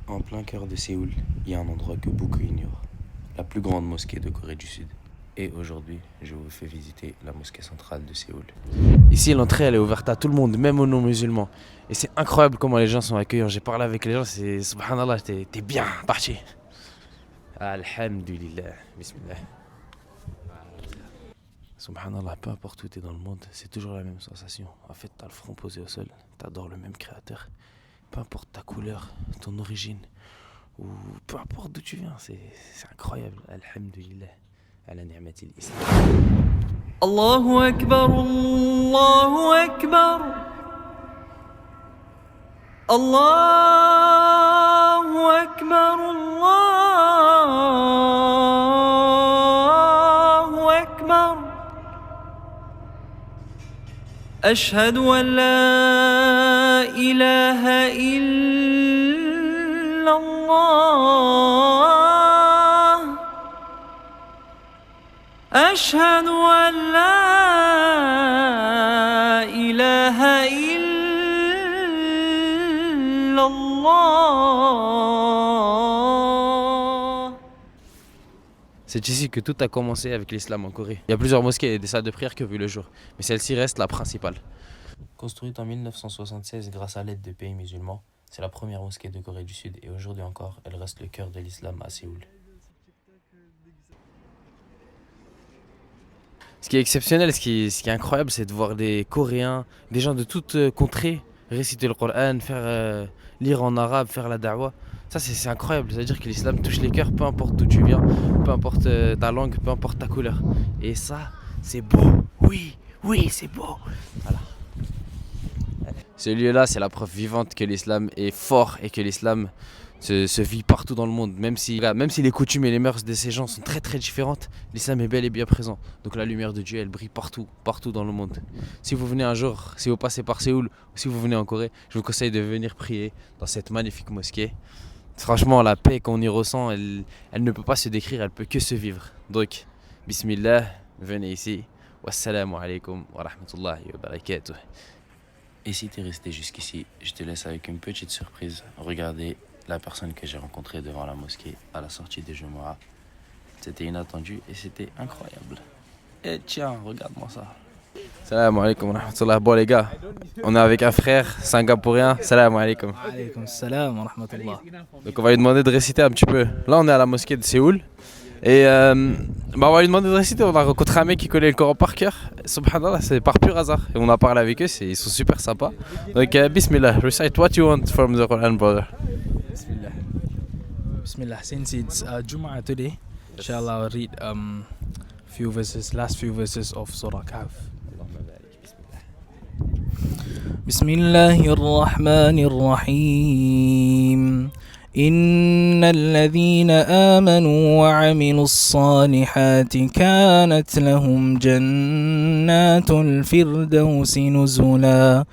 En plein cœur de Séoul, il y a un endroit que beaucoup ignorent, la plus grande mosquée de Corée du Sud. Et aujourd'hui, je vous fais visiter la mosquée centrale de Séoul. Ici, l'entrée, elle est ouverte à tout le monde, même aux non-musulmans. Et c'est incroyable comment les gens sont accueillants. J'ai parlé avec les gens, c'est subhanallah, t'es bien parti. Alhamdulillah, bismillah. Subhanallah, peu importe où t'es dans le monde, c'est toujours la même sensation. En fait, t'as le front posé au sol, t'adores le même créateur. Peu importe ta couleur, ton origine, ou peu importe d'où tu viens, c'est incroyable. Alhamdulillah, ala ni'matil islam. Allahu Akbar, Allahu Akbar, Allahu Akbar, Allahu Akbar. أشهد أن لا إله إلا الله أشهد أن لا إله إلا الله. C'est ici que tout a commencé avec l'islam en Corée. Il y a plusieurs mosquées et des salles de prière qui ont vu le jour, mais celle-ci reste la principale. Construite en 1976 grâce à l'aide de pays musulmans, c'est la première mosquée de Corée du Sud et aujourd'hui encore, elle reste le cœur de l'islam à Séoul. Ce qui est exceptionnel, ce qui est incroyable, c'est de voir des Coréens, des gens de toutes contrées réciter le Coran, faire lire en arabe, faire la da'wah. Ça, c'est incroyable. C'est-à-dire que l'islam touche les cœurs, peu importe d'où tu viens, peu importe ta langue, peu importe ta couleur. Et ça, c'est beau. Oui, oui, c'est beau. Voilà. Ce lieu-là, c'est la preuve vivante que l'islam est fort et que l'islam se vit partout dans le monde. Même si les coutumes et les mœurs de ces gens sont très très différentes, l'islam est bel et bien présent. Donc la lumière de Dieu, elle brille partout, partout dans le monde. Si vous venez un jour, si vous passez par Séoul, ou si vous venez en Corée, je vous conseille de venir prier dans cette magnifique mosquée. Franchement, la paix qu'on y ressent, elle ne peut pas se décrire, elle peut que se vivre. Donc, bismillah, venez ici. Wassalamu alaikum wa rahmatullahi wa barakatuh. Et si t'es resté jusqu'ici, je te laisse avec une petite surprise. Regardez la personne que j'ai rencontrée devant la mosquée à la sortie des Jumu'ah. C'était inattendu et c'était incroyable. Et tiens, regarde-moi ça. Salam alaikum wa rahmatullah. Bon les gars, on est avec un frère singapourien. Salam alaikum. Alaykoum salam wa rahmatullah. Donc on va lui demander de réciter un petit peu. Là on est à la mosquée de Séoul. Et on va lui demander de réciter. On a rencontré un mec qui connaît le Coran par cœur. Subhanallah, c'est par pur hasard. Et on a parlé avec eux, ils sont super sympas. Donc bismillah, recite what you want from the Quran, brother. Bismillah. Bismillah. Since it's Jumu'ah today, inshallah I'll read few verses, last few verses of Surah Kahf. بسم الله الرحمن الرحيم إن الذين آمنوا وعملوا الصالحات كانت لهم جنات الفردوس نزلا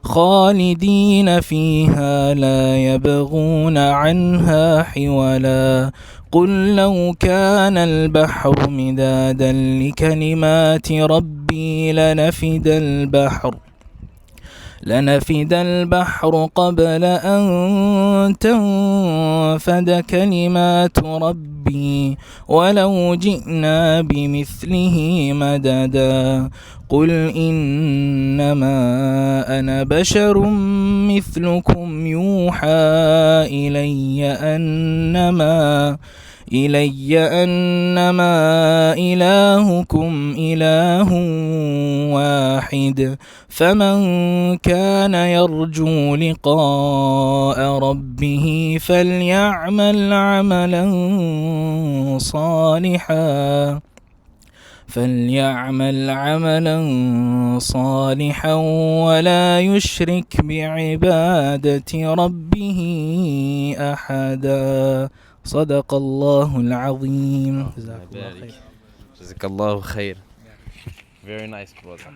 خالدين فيها لا يبغون عنها حولا قل لو كان البحر مدادا لكلمات ربي لنفد البحر قبل أن تنفد كلمات ربي ولو جئنا بمثله مددا قل إنما أنا بشر مثلكم يوحى إلي أنما إلهكم إله واحد فمن كان يرجو لقاء ربه فليعمل عملا صالحا ولا يشرك بعبادة ربه أحدا صدق الله العظيم. جزاك الله خير. Very nice, brother.